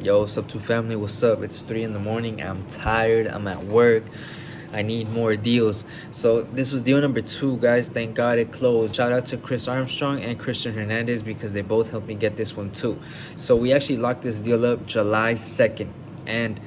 Yo, subto family, what's up? It's 3 in the morning. I'm tired. I'm at work. I need more deals. So this was deal number 2, guys. Thank God it closed. Shout out to Chris Armstrong and Christian Hernandez because they both helped me get this one too. So we actually locked this deal up July 2nd and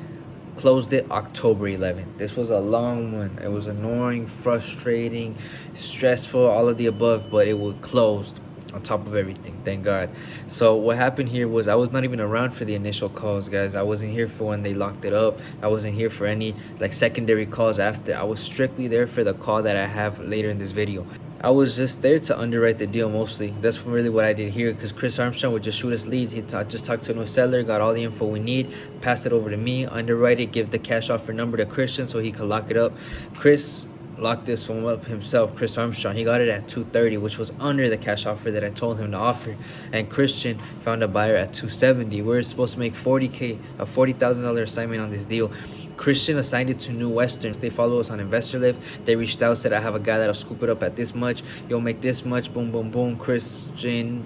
closed it October 11th. This was a long one. It was annoying, frustrating, stressful, all of the above, but it was closed on top of everything, thank God. So what happened here was I was not even around for the initial calls, guys. I wasn't here for when they locked it up. I wasn't here for any like secondary calls after. I was strictly there for the call that I have later in this video. I was just there to underwrite the deal mostly. That's really what I did here, because Chris Armstrong would just shoot us leads. He just talked to no seller, got all the info we need, passed it over to me, underwrite it, give the cash offer number to Christian so he could lock it up. Chris locked this one up himself, Chris Armstrong. He got it at 230, which was under the cash offer that I told him to offer. And Christian found a buyer at 270. We were supposed to make 40K, a $40,000 assignment on this deal. Christian assigned it to New Western. They follow us on Investor Lift. They reached out, said I have a guy that'll scoop it up at this much. You'll make this much. Boom, boom, boom. Christian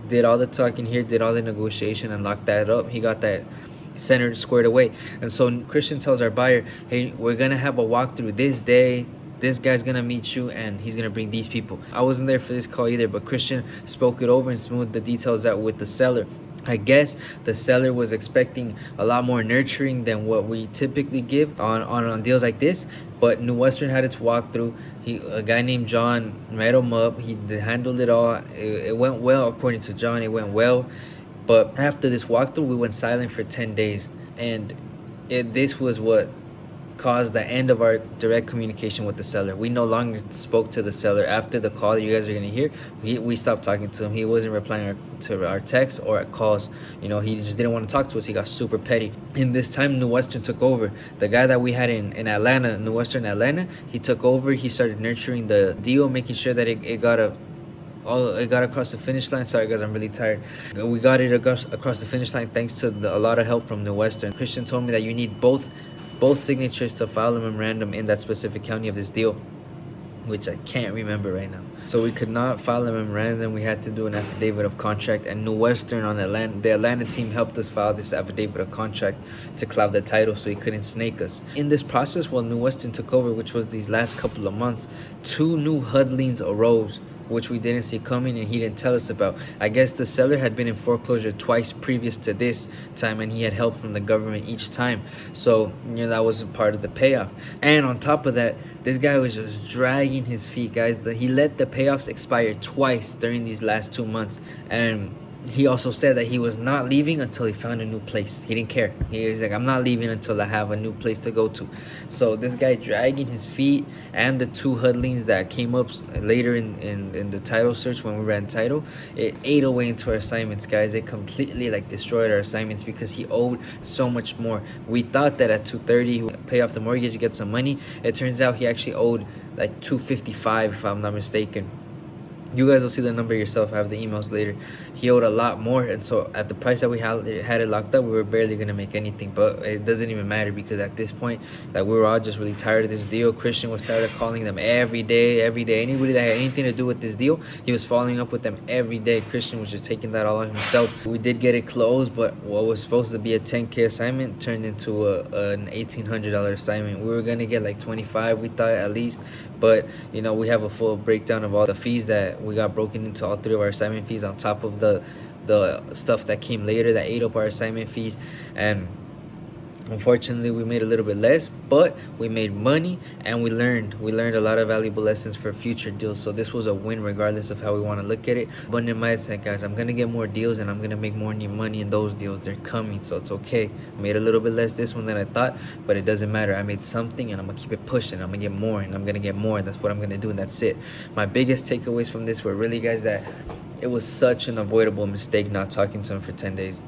did all the talking here, did all the negotiation, and locked that up. He got that centered, squared away. And so Christian tells our buyer, hey, we're gonna have a walkthrough this day. This guy's gonna meet you and he's gonna bring these people. I wasn't there for this call either, but Christian spoke it over and smoothed the details out with the seller. I guess the seller was expecting a lot more nurturing than what we typically give on deals like this. But New Western had its walkthrough. A guy named John met him up. He handled it all. It went well, according to John. It went well. But after this walkthrough, we went silent for 10 days. And this was what caused the end of our direct communication with the seller. We no longer spoke to the seller after the call that you guys are going to hear. We stopped talking to him. He wasn't replying to our texts or our calls. You know, he just didn't want to talk to us. He got super petty. In this time, New Western took over. The guy that we had in Atlanta, New Western Atlanta, he took over. He started nurturing the deal, making sure that it got across the finish line. Sorry guys, I'm really tired. We got it across the finish line thanks to a lot of help from New Western. Christian told me that you need both signatures to file a memorandum in that specific county of this deal, which I can't remember right now. So we could not file a memorandum. We had to do an affidavit of contract, and New Western on the Atlanta team helped us file this affidavit of contract to cloud the title so he couldn't snake us. In this process, while New Western took over, which was these last couple of months, 2 new HUD liens arose, which we didn't see coming and he didn't tell us about. I guess the seller had been in foreclosure twice previous to this time, and he had help from the government each time. So, you know, that was a part of the payoff. And on top of that, this guy was just dragging his feet, guys. He let the payoffs expire twice during these last 2 months. And he also said that he was not leaving until he found a new place. He didn't care. He was like, I'm not leaving until I have a new place to go to. So this guy dragging his feet, and the 2 HUD liens that came up later in the title search when we ran title, it ate away into our assignments, guys. It completely like destroyed our assignments because he owed so much more. We thought that at 230 he would pay off the mortgage, get some money. It turns out he actually owed like 255 if I'm not mistaken. You guys will see the number yourself. I have the emails later. He owed a lot more, and so at the price that we had it locked up, we were barely gonna make anything. But it doesn't even matter because at this point, like, we were all just really tired of this deal. Christian was tired of calling them every day. Anybody that had anything to do with this deal, he was following up with them every day. Christian was just taking that all on himself. We did get it closed, but what was supposed to be a 10K assignment turned into an $1,800 assignment. We were gonna get like 25, we thought at least. But you know, we have a full breakdown of all the fees that we got broken into all 3 of our assignment fees on top of the stuff that came later that ate up our assignment fees. And unfortunately, we made a little bit less, but we made money and we learned a lot of valuable lessons for future deals. So this was a win regardless of how we want to look at it. But in mindset, guys, I'm gonna get more deals and I'm gonna make more money in those deals. They're coming, so it's okay. I made a little bit less this one than I thought, but it doesn't matter. I made something and I'm gonna keep it pushing. I'm gonna get more and I'm gonna get more. That's what I'm gonna do, and that's it. My biggest takeaways from this were really, guys, that it was such an avoidable mistake not talking to him for 10 days.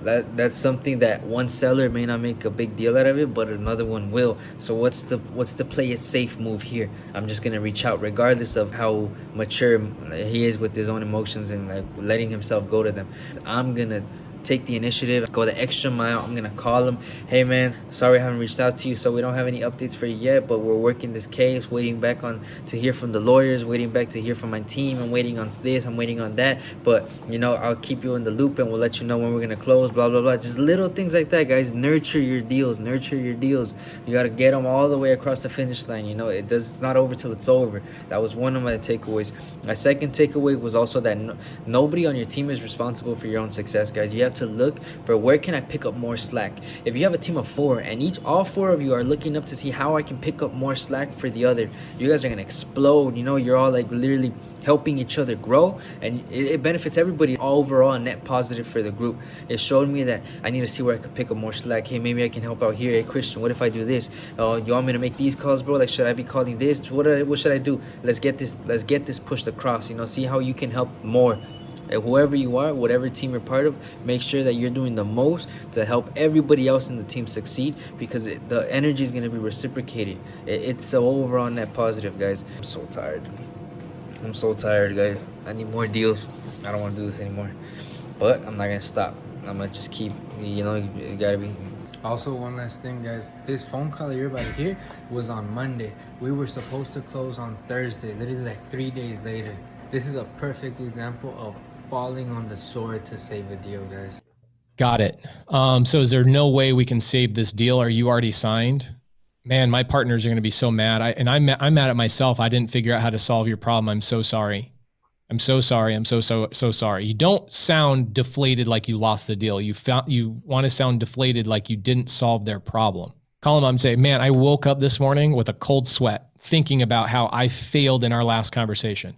That's something that one seller may not make a big deal out of it, but another one will. So what's the play it safe move here? I'm just gonna reach out regardless of how mature he is with his own emotions and like letting himself go to them. I'm gonna take the initiative, go the extra mile. I'm gonna call him. Hey man, sorry I haven't reached out to you, so we don't have any updates for you yet, but we're working this case, waiting back on to hear from the lawyers, waiting back to hear from my team. I'm waiting on this, I'm waiting on that, but you know, I'll keep you in the loop and we'll let you know when we're gonna close, blah blah blah. Just little things like that, guys. Nurture your deals, nurture your deals. You gotta get them all the way across the finish line. You know, it's not over till it's over. That was one of my takeaways. My second takeaway was also that nobody on your team is responsible for your own success, guys. You have to look for where can I pick up more slack. If you have a team of 4 and all 4 of you are looking up to see how I can pick up more slack for the other, you guys are gonna explode. You know, you're all like literally helping each other grow, and it benefits everybody. Overall, net positive for the group. It showed me that I need to see where I could pick up more slack. Hey, maybe I can help out here. Hey Christian, what if I do this? Oh, you want me to make these calls, bro? Like, should I be calling this? What should I do? Let's get this pushed across. You know, see how you can help more. Whoever you are, whatever team you're part of, make sure that you're doing the most to help everybody else in the team succeed, because the energy is going to be reciprocated. It's so overall net positive, guys. I'm so tired. I'm so tired, guys. I need more deals. I don't want to do this anymore. But I'm not going to stop. I'm going to just keep, you know, you got to be. Also, one last thing, guys. This phone call that you're about to hear was on Monday. We were supposed to close on Thursday, literally like 3 days later. This is a perfect example of falling on the sword to save a deal, guys. Got it. So is there no way we can save this deal? Are you already signed? Man, my partners are going to be so mad. I'm mad at myself. I didn't figure out how to solve your problem. I'm so sorry. I'm so sorry. I'm so sorry. You don't sound deflated like you lost the deal. You want to sound deflated like you didn't solve their problem. Call them up and say, man, I woke up this morning with a cold sweat thinking about how I failed in our last conversation.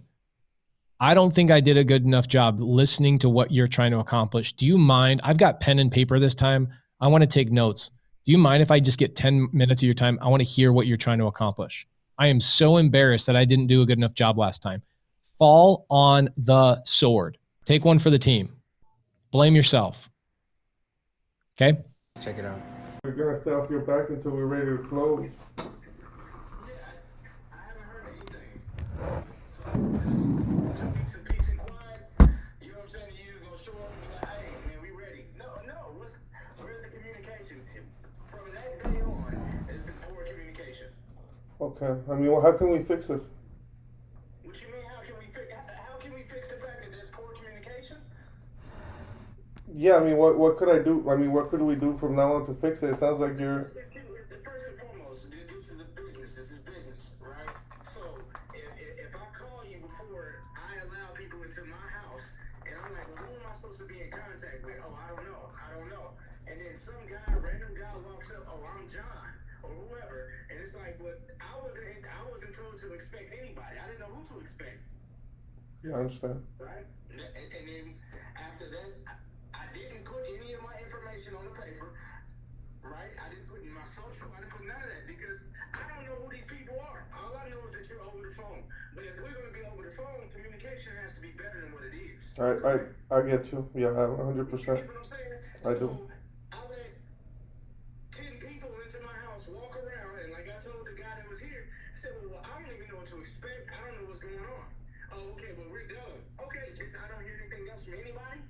I don't think I did a good enough job listening to what you're trying to accomplish. Do you mind? I've got pen and paper this time. I want to take notes. Do you mind if I just get 10 minutes of your time? I want to hear what you're trying to accomplish. I am so embarrassed that I didn't do a good enough job last time. Fall on the sword. Take one for the team. Blame yourself. Okay? Check it out. We're gonna stay off your back until we're ready to close. Okay. I mean, well, how can we fix this? What you mean? How can we fix the fact that there's poor communication? Yeah. I mean, what could I do? I mean, what could we do from now on to fix it? It sounds like you're. First and foremost, this is a business. This is business, right? So if I call you before I allow people into my house, and I'm like, well, who am I supposed to be in contact with? Oh, I don't know. And then some random guy walks up. Oh, I'm John or whoever, and it's like, but I wasn't told to expect anybody. I didn't know who to expect. Yeah, I understand. Right? And then after that, I didn't put any of my information on the paper. Right? I didn't put in my social. I didn't put none of that because I don't know who these people are. All I know is that you're over the phone. But if we're going to be over the phone, communication has to be better than what it is. I get you. Yeah, 100%. You know what I'm saying? I do. I let 10 people into my house walk around, and like I told the guy that was here, I said, well, I don't even know what to expect. I don't know what's going on. Oh, okay, well, we're done. Okay, I don't hear anything else from anybody.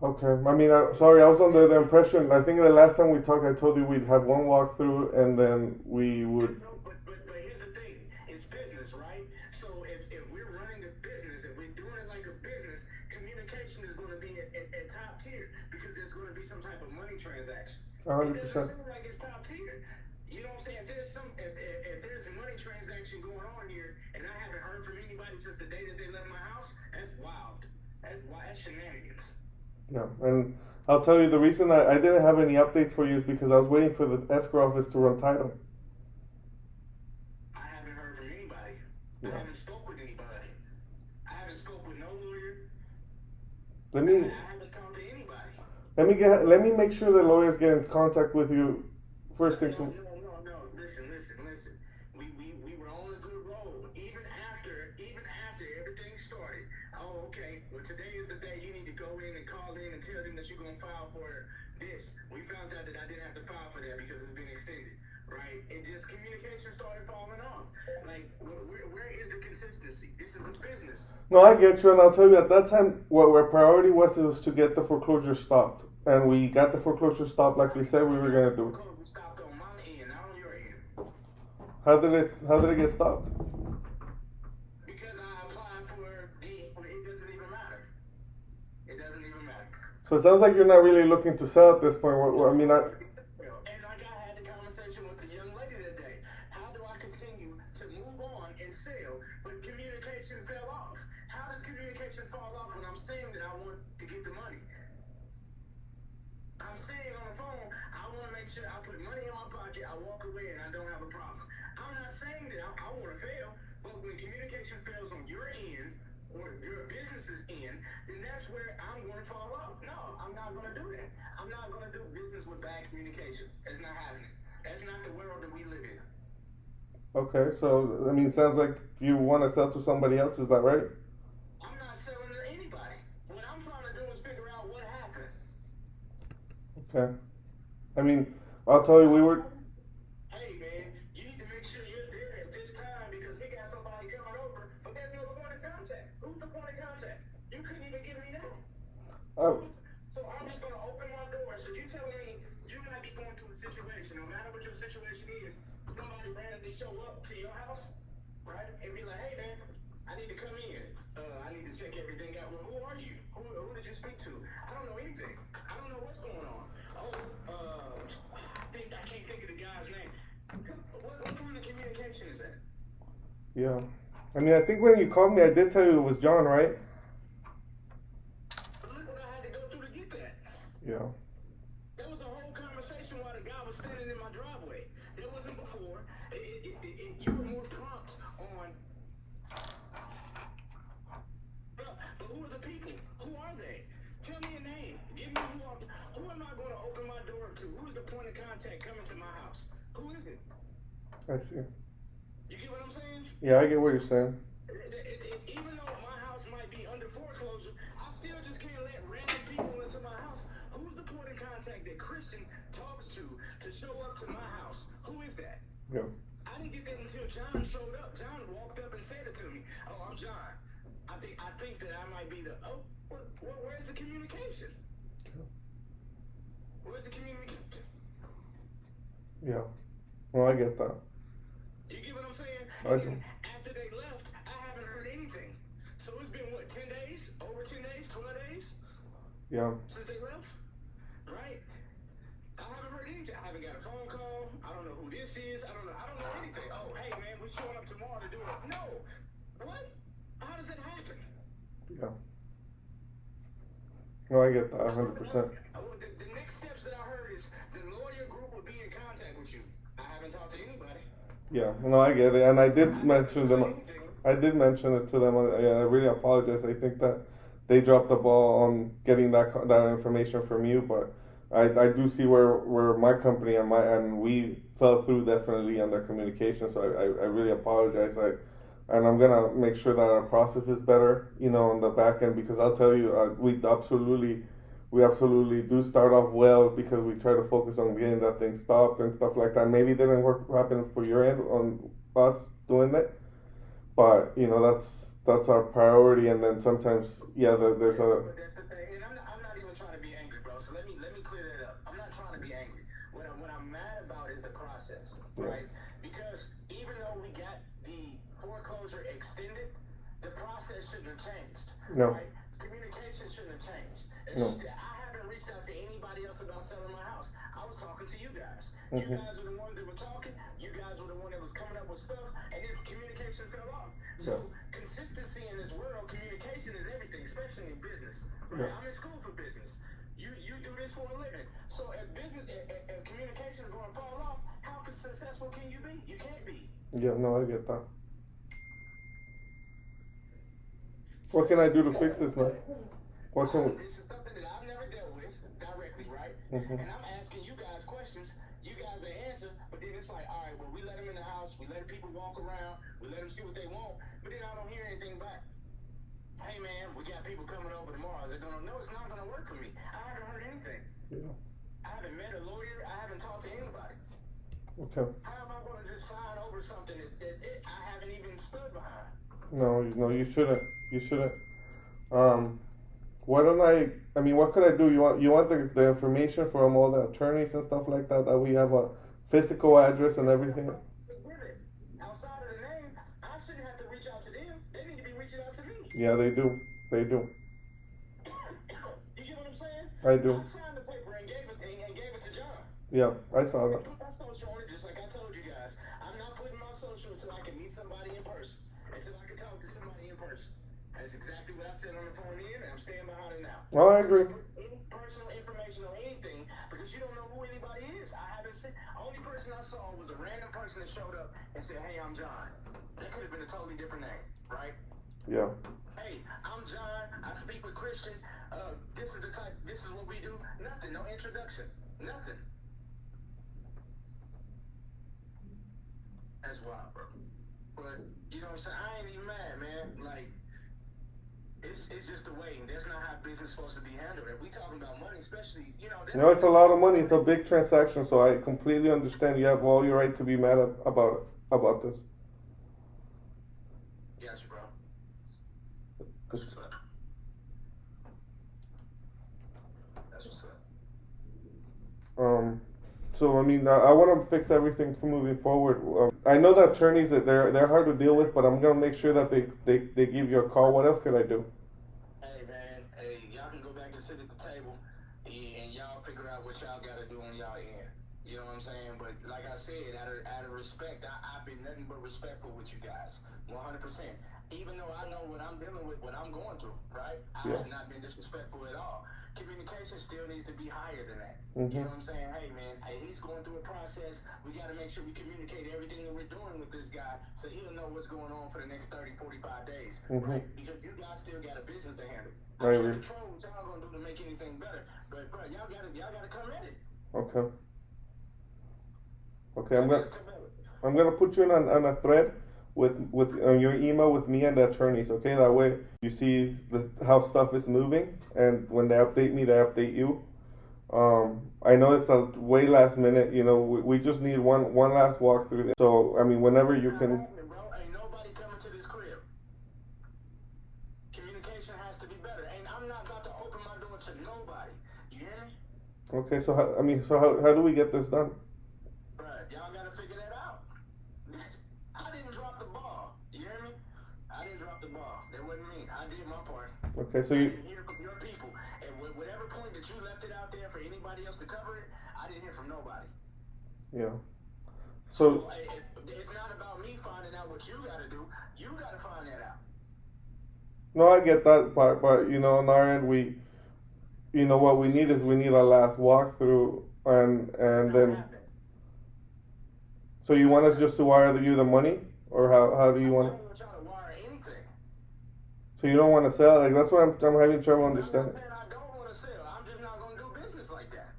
Okay. I mean, sorry, I was under the impression. I think the last time we talked, I told you we'd have one walkthrough and then we would. No, but here's the thing. It's business, right? So if we're running a business, if we're doing it like a business, communication is going to be at top tier because there's going to be some type of money transaction. 100%. It doesn't seem like it's top tier. You know what I'm saying? If there's a money transaction going on here and I haven't heard from anybody since the day that they left my house, that's wild. That's shenanigans. Yeah, and I'll tell you the reason I didn't have any updates for you is because I was waiting for the escrow office to run title. I haven't heard from anybody. Yeah. I haven't spoke with anybody. I haven't spoke with no lawyer. I haven't talked to anybody. Let me make sure the lawyers get in contact with you first thing No. Listen. We were on a good roll. Even after everything started. Oh, okay. Well, today is the day you need to go in and call in and tell them that you're gonna file for this. We found out that I didn't have to file for that because it's been extended. right? And just communication started falling off. Like, where is the consistency? This is a business. No, I get you, and I'll tell you at that time what our priority was. It was to get the foreclosure stopped, and we got the foreclosure stopped like we said we were gonna do. We stopped on my end, not on your end. How did it get stopped? Because I applied for it doesn't even matter. It doesn't even matter. So it sounds like you're not really looking to sell at this point. I mean, And like I had the conversation with the young lady today, how do I continue to move on and sell, but communication fell off? How does communication fall off when I'm saying that I want to get the money? I'm saying on the phone, I want to make sure I put money in my pocket, I walk away, and I don't have a problem. I'm not saying that I want to fail, but when communication fails on your end or your business's end, then that's where I'm going to fall off. No, I'm not going to do that. I'm not going to do business with bad communication. It's not happening. That's not the world that we live in. okay. So I mean, it sounds like you want to sell to somebody else. Is that right? I'm not selling to anybody. What I'm trying to do is figure out what happened. Okay. I mean, I'll tell you, we were. Hey man, you need to make sure you're there at this time because we got somebody coming over, but there's no point of contact. Who's the point of contact? You couldn't even give me that. So I'm just gonna open my door. So you telling me you might be going through a situation, no matter what your situation is, somebody randomly show up to your house, right? And be like, hey man, I need to come in. I need to check everything out. Well, who are you? Who did you speak to? I don't know anything. I don't know what's going on. I can't think of the guy's name. What kind of communication is that? Yeah. I mean, I think when you called me, I did tell you it was John, right? But look what I had to go through to get that. Yeah. That was the whole conversation while the guy was standing in my driveway. It wasn't before. You were more prompt on. But who are the people? Who are they? Tell me a name. Give me who am I going to open my door to? Who is the point of contact coming to my house? Who is it? I see. You get what I'm saying? Yeah, I get what you're saying. Even though my house might be under foreclosure, I still just can't let random people into my house. Who's the point of contact that Christian talks to show up to my house? Who is that? Yeah. I didn't get that until John showed up. John walked up and said it to me. Oh, I'm John. I think that I might be the. Where's the communication? Where's the communication? Yeah. Well, I get that. You get what I'm saying? I do. And after they left, I haven't heard anything. So it's been what, 10 days? Over 10 days? 12 days? Yeah. Since they left? Right? I haven't heard anything. I haven't got a phone call. I don't know who this is. I don't know anything. Oh, hey man, we're showing up tomorrow to do it. No. What? How does that happen? Yeah. No, I get that 100%. The next steps that I heard is the lawyer group will be in contact with you. I haven't talked to anybody. Yeah. No, I get it, and I did mention them. I did mention it to them. I really apologize. I think that they dropped the ball on getting that information from you, but I do see where my company and we fell through definitely on the communication. So I really apologize. And I'm gonna make sure that our process is better, on the back end, because I'll tell you, we absolutely do start off well because we try to focus on getting that thing stopped and stuff like that. Maybe it didn't happen for your end on us doing that, but that's our priority. And then sometimes, there's a. That's the thing, and I'm not even trying to be angry, bro. So let me clear that up. I'm not trying to be angry. What I'm mad about is the process, right? Because even though we got the foreclosure extended, the process shouldn't have changed. No. Right? Communication shouldn't have changed. No. I haven't reached out to anybody else about selling my house. I was talking to you guys. Mm-hmm. You guys were the one that were talking. You guys were the one that was coming up with stuff, and then communication fell off. So consistency in this world, communication is everything, especially in business. Right? I'm in school for business. You do this for a living. So if communication is going to fall off, how successful can you be? You can't be. Yeah, no, I get that. What can I do to fix this, man? What can we? This is something that I've never dealt with directly, right? Mm-hmm. And I'm asking you guys questions. You guys answer, but then it's like, all right, well, we let them in the house. We let people walk around. We let them see what they want. But then I don't hear anything back. Hey, man, we got people coming over tomorrow. Is it going to? No, it's not going to work for me. I haven't heard anything. Yeah. I haven't met a lawyer. I haven't talked to anybody. Okay. How am I going to just sign over something that I haven't even stood behind? No, you shouldn't. You shouldn't. Um, why don't I mean, what could I do? You want the information from all the attorneys and stuff like that, that we have a physical address and everything? Outside of the name, I shouldn't have to reach out to them. They need to be reaching out to me. Yeah, they do. They do. You get what I'm saying? I do. I signed the paper and gave it to John. Yeah, I saw that. Put my social on it, just like I told you guys. I'm not putting my social until I can meet somebody in person, until I can talk to somebody in person. That's exactly what I said on the phone in, and I'm staying behind it now. Oh, I agree. Any personal information or anything, because you don't know who anybody is. I haven't seen. Only person I saw was a random person that showed up and said, "Hey, I'm John." That could have been a totally different name, right? Yeah. Hey, I'm John. I speak with Christian. This is the type. This is what we do. Nothing. No introduction. Nothing. That's wild, bro. But you know what I'm saying? I ain't even mad, man. Like, it's just the way. That's not how business is supposed to be handled. If we talking about money, especially, No, it's a lot of money. It's a big transaction, so I completely understand. You have all your right to be mad about this. Gotcha, bro. That's what's up. That's what's up. So I mean, I want to fix everything for moving forward. I know that attorneys, that they're hard to deal with, but I'm gonna make sure that they give you a call. What else could I do? Hey, man. Hey, y'all can go back and sit at the table, and y'all figure out what y'all got to do on y'all end. You know what I'm saying? But like I said, out of respect, I've been nothing but respectful with you guys, 100%. Even though I know what I'm dealing with, what I'm going through, right? I have not been disrespectful at all. Communication still needs to be higher than that. Mm-hmm. You know what I'm saying? Hey, man, he's going through a process. We got to make sure we communicate everything that we're doing with this guy so he'll know what's going on for the next 30, 45 days, right? Because you guys still got a business to handle. I can't control what y'all going to do to make anything better, but, bro, y'all got to come at it. Okay. Okay, I'm gonna put you on a thread with your email with me and the attorneys. Okay, that way you see how stuff is moving, and when they update me, they update you. I know it's a way last minute. We just need one last walkthrough. So I mean, whenever you can. Ain't nobody coming to this crib. Communication has to be better, and I'm not about to open my door to nobody. You hear me? Okay, so how do we get this done? Bruh, y'all gotta figure that out. I didn't drop the ball. You hear me? I didn't drop the ball. That wasn't me. I did my part. Okay, so I you. didn't hear from your people, and whatever point that you left it out there for anybody else to cover it, I didn't hear from nobody. Yeah. So it's not about me finding out what you gotta do. You gotta find that out. No, I get that part, but on our end, what we need is a last walkthrough, and then. So you want us just to wire you the money, or how do you want? I don't want y'all to wire anything. So you don't want to sell? Like, that's what I'm having trouble understanding. I'm not saying I don't want to sell. I'm just not gonna do business like that.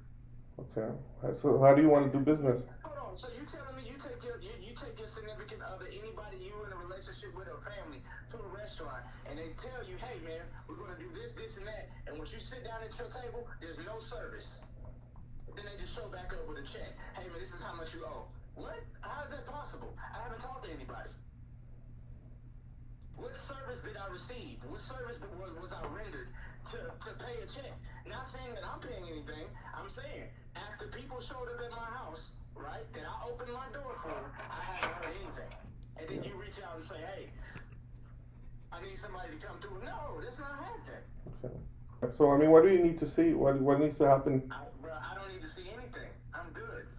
Okay. So how do you want to do business? Hold on. So you telling me you take your significant other, anybody you in a relationship with or family, to a restaurant, and they tell you, hey man, we're gonna do this, this, and that, and once you sit down at your table, there's no service. Then they just show back up with a check. Hey man, this is how much you owe. What? How is that possible? I haven't talked to anybody. What service did I receive? What service was I rendered to pay a check? Not saying that I'm paying anything. I'm saying after people showed up at my house, right, that I opened my door for, I haven't heard anything. And then you reach out and say, hey, I need somebody to come through. No, that's not happening. Okay. So I mean, what do you need to see? What needs to happen? Bro, I don't need to see anything. I'm good.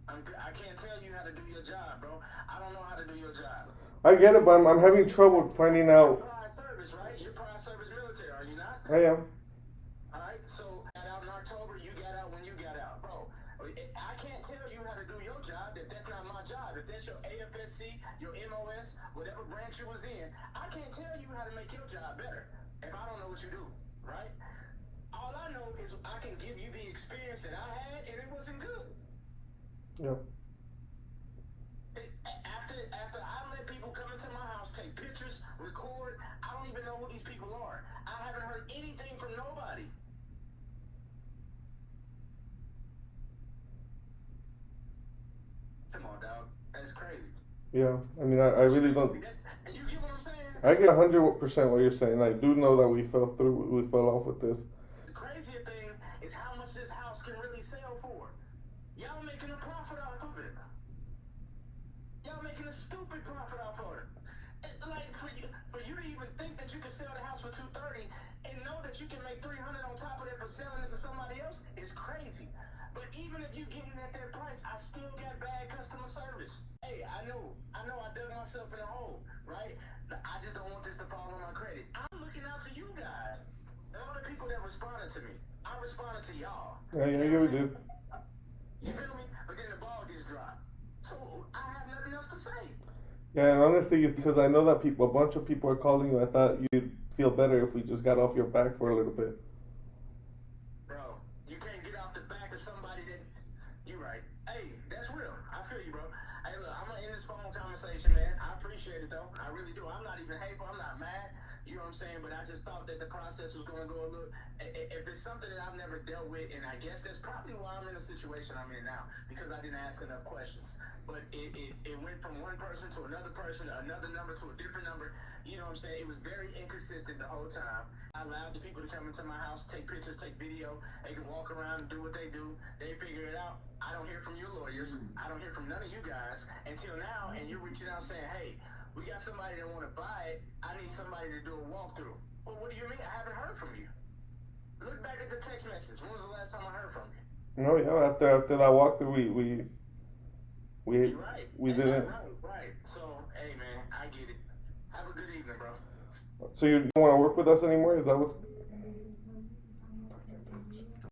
I can't tell you how to do your job, bro. I don't know how to do your job. I get it, but I'm having trouble finding out. You're prior service, right? You're prior service military, are you not? I am. All right, so got out in October, you got out when you got out, bro. I can't tell you how to do your job if that's not my job. If that's your AFSC, your MOS, whatever branch you was in, I can't tell you how to make your job better if I don't know what you do, right? All I know is I can give you the experience that I had, and it wasn't good. Yeah. After I let people come into my house, take pictures, record, I don't even know who these people are. I haven't heard anything from nobody. Yeah, I mean, I really don't. And you get what I'm saying? I get 100% what you're saying. I do know that we fell off with this. The crazier thing is how much this house can really sell for. Y'all making a profit off of it. Y'all making a stupid profit off of it. Like for you to even think that you can sell the house for $230 and know that you can make $300 on top of it for selling it to somebody else is crazy. But even if you getting at that price, I still got bad customer service. Hey, I know I dug myself in a hole, right? I just don't want this to fall on my credit. I'm looking out to you guys and all the people that responded to me. I responded to y'all. Yeah, you did. You feel me? But then the ball gets dropped. So I have nothing else to say. Yeah, and honestly, because I know that a bunch of people are calling you, I thought you'd feel better if we just got off your back for a little bit. Bro, you can't get off the back of somebody that. You're right. Hey, that's real. I feel you, bro. Hey, look, I'm gonna end this phone conversation, man. I appreciate it, though. I really do. I'm not even hateful. I'm not mad. You know what I'm saying? But I just thought that the process was gonna go a little. If it's something that I've never dealt with, and I guess that's probably why I'm in the situation I'm in now, because I didn't ask enough questions. But it went from one person to another number to a different number. You know what I'm saying? It was very inconsistent the whole time. I allowed the people to come into my house, take pictures, take video. They can walk around and do what they do. They figure it out. I don't hear from your lawyers. I don't hear from none of you guys until now. And you're reaching out saying, hey, we got somebody that want to buy it. I need somebody to do a walkthrough. Well, what do you mean? I haven't heard from you. Look back at the text message. When was the last time I heard from you? No, yeah, after that walkthrough, Right. we didn't. Right. So, hey, man, I get it. Have a good evening, bro. So you don't want to work with us anymore? Is that what's?